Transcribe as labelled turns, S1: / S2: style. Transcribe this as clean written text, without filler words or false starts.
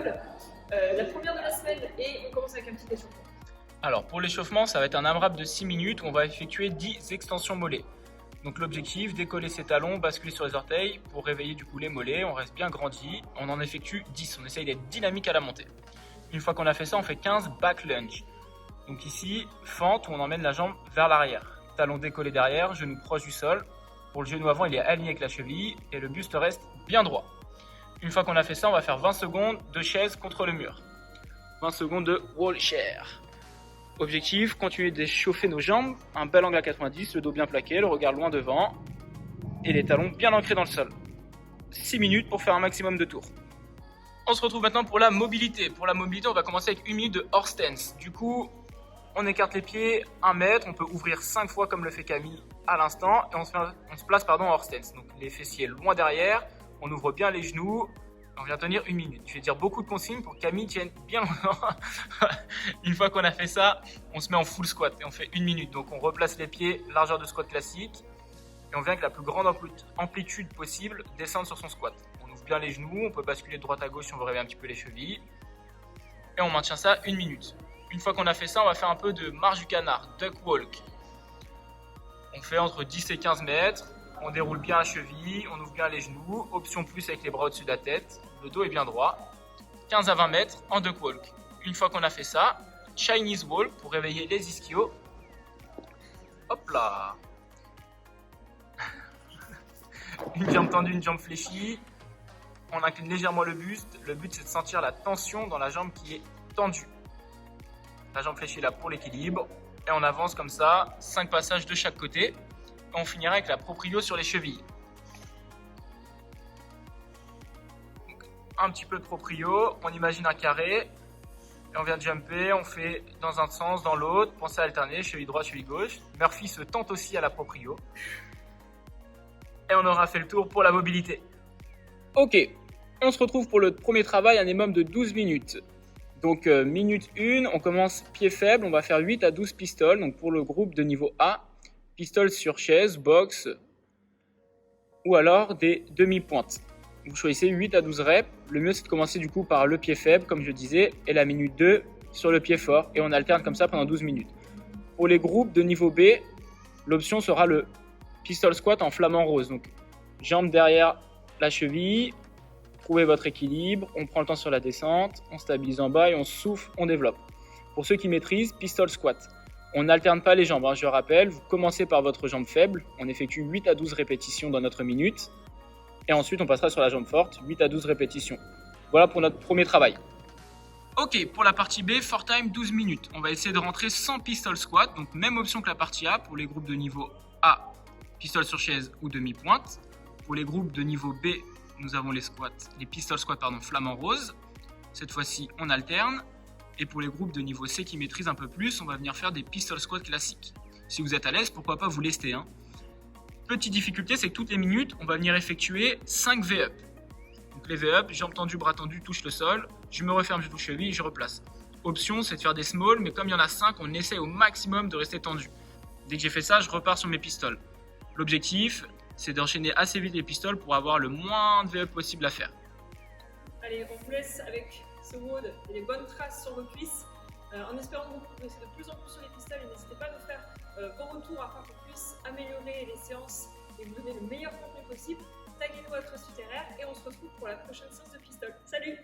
S1: intervalles. La première de la semaine et on commence avec un petit échauffement.
S2: Alors pour l'échauffement, ça va être un AMRAP de 6 minutes où on va effectuer 10 extensions mollets. Donc l'objectif, décoller ses talons, basculer sur les orteils pour réveiller du coup les mollets, on reste bien grandi, on en effectue 10, on essaye d'être dynamique à la montée. Une fois qu'on a fait ça, on fait 15 back lunge. Donc ici, fente où on emmène la jambe vers l'arrière. Talon décollé derrière, genou proche du sol. Pour le genou avant, il est aligné avec la cheville et le buste reste bien droit. Une fois qu'on a fait ça, on va faire 20 secondes de chaise contre le mur. 20 secondes de wall chair. Objectif, continuer d'échauffer nos jambes, un bel angle à 90, le dos bien plaqué, le regard loin devant et les talons bien ancrés dans le sol. 6 minutes pour faire un maximum de tours. On se retrouve maintenant pour la mobilité. Pour la mobilité, on va commencer avec 1 minute de horse stance. Du coup, on écarte les pieds 1 mètre, on peut ouvrir 5 fois comme le fait Camille à l'instant et on se place en horse stance. Donc les fessiers loin derrière, on ouvre bien les genoux. On vient tenir 1 minute. Je vais dire beaucoup de consignes pour que Camille tienne bien longtemps. Une fois qu'on a fait ça, on se met en full squat et on fait 1 minute. Donc on replace les pieds, largeur de squat classique. Et on vient avec la plus grande amplitude possible descendre sur son squat. On ouvre bien les genoux, on peut basculer de droite à gauche si on veut réveiller un petit peu les chevilles. Et on maintient ça 1 minute. Une fois qu'on a fait ça, on va faire un peu de marche du canard, duck walk. On fait entre 10 et 15 mètres. On déroule bien la cheville, on ouvre bien les genoux, option plus avec les bras au-dessus de la tête, le dos est bien droit. 15 à 20 mètres en duck walk. Une fois qu'on a fait ça, Chinese walk pour réveiller les ischios. Hop là. Une jambe tendue, une jambe fléchie. On incline légèrement le buste. Le but c'est de sentir la tension dans la jambe qui est tendue. La jambe fléchie là pour l'équilibre. Et on avance comme ça, 5 passages de chaque côté. On finira avec la proprio sur les chevilles. Donc, un petit peu de proprio, on imagine un carré. Et on vient de jumper, on fait dans un sens, dans l'autre. Pensez à alterner, cheville droite, cheville gauche. Murphy se tente aussi à la proprio. Et on aura fait le tour pour la mobilité. Ok, on se retrouve pour le premier travail, un minimum de 12 minutes. Donc minute 1, on commence pied faible, on va faire 8 à 12 pistoles. Donc pour le groupe de niveau A, pistoles sur chaise, box ou alors des demi-pointes. Vous choisissez 8 à 12 reps. Le mieux c'est de commencer du coup par le pied faible comme je disais et la minute 2 sur le pied fort et on alterne comme ça pendant 12 minutes. Pour les groupes de niveau B, l'option sera le pistol squat en flamant rose. Donc jambes derrière la cheville, trouvez votre équilibre, on prend le temps sur la descente, on stabilise en bas et on souffle, on développe. Pour ceux qui maîtrisent, pistol squat. On n'alterne pas les jambes, je rappelle, vous commencez par votre jambe faible, on effectue 8 à 12 répétitions dans notre minute, et ensuite on passera sur la jambe forte, 8 à 12 répétitions. Voilà pour notre premier travail. Ok, pour la partie B, for time 12 minutes. On va essayer de rentrer sans pistol squat, donc même option que la partie A pour les groupes de niveau A, pistol sur chaise ou demi-pointe. Pour les groupes de niveau B, nous avons les pistol squats flamant rose. Cette fois-ci, on alterne. Et pour les groupes de niveau C qui maîtrisent un peu plus, on va venir faire des pistol squats classiques. Si vous êtes à l'aise, pourquoi pas vous lester. Petite difficulté, c'est que toutes les minutes, on va venir effectuer 5 V-up. Donc les V-up, jambes tendues, bras tendus, touche le sol. Je me referme, je touche cheville, je replace. Option, c'est de faire des small, mais comme il y en a 5, on essaie au maximum de rester tendu. Dès que j'ai fait ça, je repars sur mes pistoles. L'objectif, c'est d'enchaîner assez vite les pistoles pour avoir le moins de V-up possible à faire.
S1: Allez, on vous laisse avec ce WOD et les bonnes traces sur vos cuisses. En espérant que vous progressez de plus en plus sur les pistoles, et n'hésitez pas à nous faire vos retours afin qu'on puisse améliorer les séances et vous donner le meilleur contenu possible. Taguez-nous à Crossfit RR et on se retrouve pour la prochaine séance de pistoles. Salut!